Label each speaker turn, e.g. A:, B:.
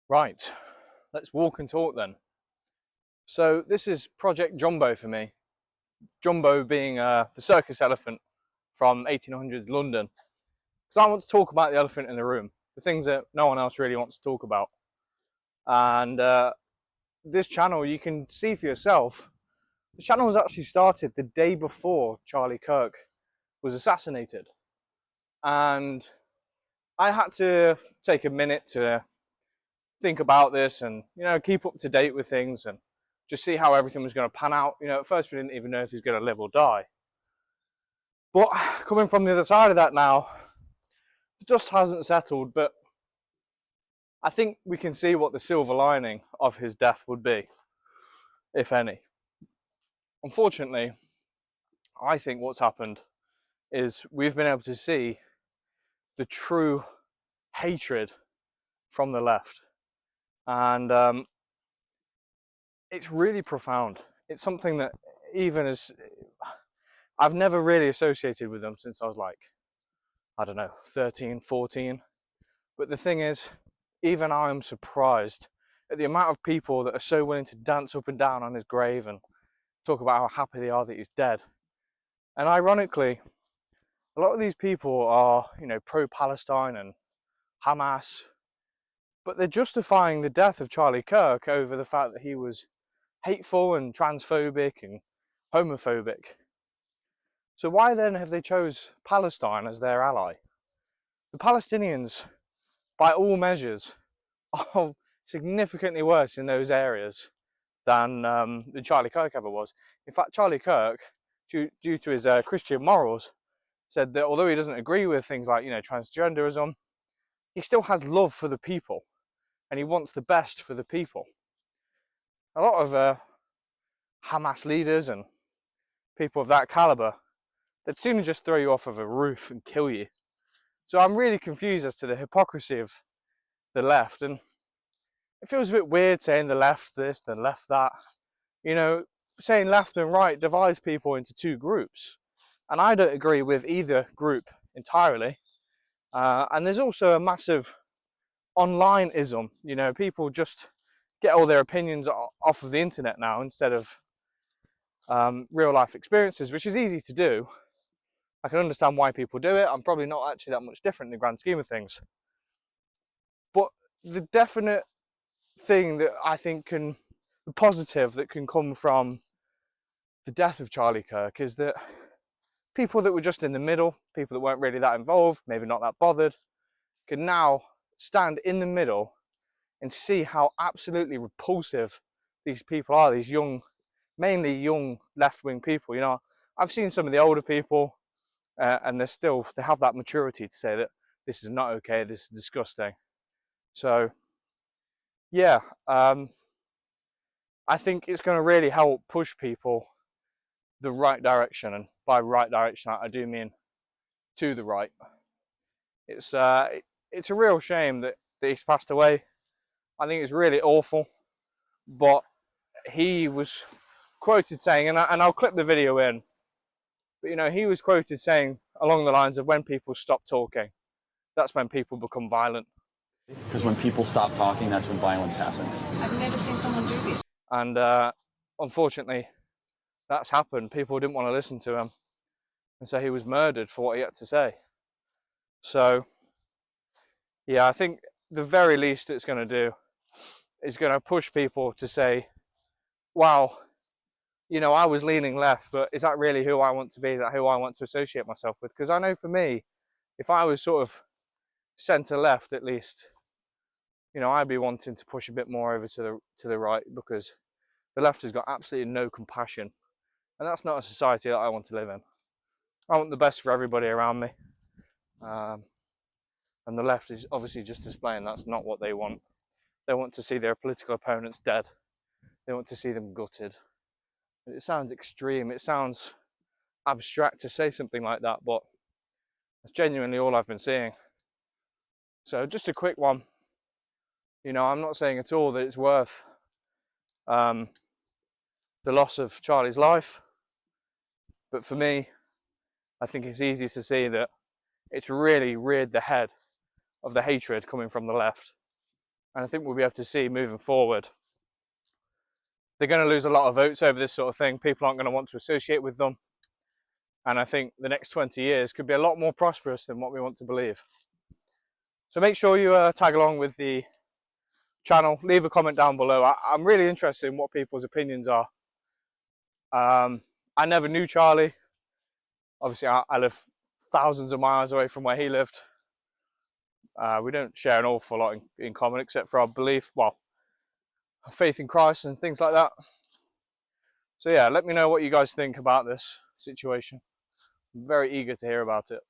A: Right, let's walk and talk then. So this is Project Jumbo for me. Jumbo being the circus elephant from 1800s London. Because I want to talk about the elephant in the room, the things that no one else really wants to talk about. And this channel, you can see for yourself, the channel was actually started the day before Charlie Kirk was assassinated. And I had to take a minute to think about this and, keep up to date with things and just see how everything was going to pan out. At first we didn't even know if he was going to live or die. But coming from the other side of that now, the dust hasn't settled, but I think we can see what the silver lining of his death would be, if any. Unfortunately, I think what's happened is we've been able to see the true hatred from the left. And it's really profound. It's something that even as I've never really associated with them since I was like, I don't know, 13, 14. But the thing is, even I am surprised at the amount of people that are so willing to dance up and down on his grave and talk about how happy they are that he's dead. And ironically, a lot of these people are, pro-Palestine and Hamas, but they're justifying the death of Charlie Kirk over the fact that he was hateful and transphobic and homophobic. So why then have they chose Palestine as their ally? The Palestinians, by all measures, are significantly worse in those areas than Charlie Kirk ever was. In fact, Charlie Kirk, due to his Christian morals, said that although he doesn't agree with things like transgenderism, he still has love for the people and he wants the best for the people. A lot of Hamas leaders and people of that caliber, they'd sooner just throw you off of a roof and kill you. So I'm really confused as to the hypocrisy of the left, and it feels a bit weird saying the left this, the left that. Saying left and right divides people into two groups, and I don't agree with either group entirely. And there's also a massive online-ism. People just get all their opinions off of the internet now instead of real life experiences, which is easy to do. I can understand why people do it. I'm probably not actually that much different in the grand scheme of things. But the definite thing that I think the positive that can come from the death of Charlie Kirk is that people that were just in the middle, people that weren't really that involved, maybe not that bothered, can now stand in the middle and see how absolutely repulsive these people are, these young, mainly young left-wing people. I've seen some of the older people and they have that maturity to say that this is not okay, this is disgusting. So yeah, I think it's going to really help push people the right direction, and by right direction I do mean to the right. It's a real shame that he's passed away. I think it's really awful, but he was quoted saying, and I'll clip the video in, but he was quoted saying along the lines of, when people stop talking, that's when people become violent.
B: Because when people stop talking, that's when violence happens.
C: I've never seen someone do this.
A: And unfortunately, that's happened. People didn't want to listen to him, and so he was murdered for what he had to say. So yeah, I think the very least it's going to do is going to push people to say, wow, I was leaning left, but is that really who I want to be? Is that who I want to associate myself with? Because I know for me, if I was sort of centre left at least, I'd be wanting to push a bit more over to the right, because the left has got absolutely no compassion, and that's not a society that I want to live in. I want the best for everybody around me, and the left is obviously just displaying that's not what they want. They want to see their political opponents dead. They want to see them gutted. It sounds extreme, it sounds abstract to say something like that, but that's genuinely all I've been seeing. So just a quick one. I'm not saying at all that it's worth the loss of Charlie's life, but for me, I think it's easy to see that it's really reared the head of the hatred coming from the left. And I think we'll be able to see moving forward, they're going to lose a lot of votes over this sort of thing. People aren't going to want to associate with them. And I think the next 20 years could be a lot more prosperous than what we want to believe. So make sure you tag along with the channel. Leave a comment down below. I'm really interested in what people's opinions are. I never knew Charlie. Obviously, I live thousands of miles away from where he lived. We don't share an awful lot in common, except for our belief, well, our faith in Christ and things like that. So yeah, let me know what you guys think about this situation. I'm very eager to hear about it.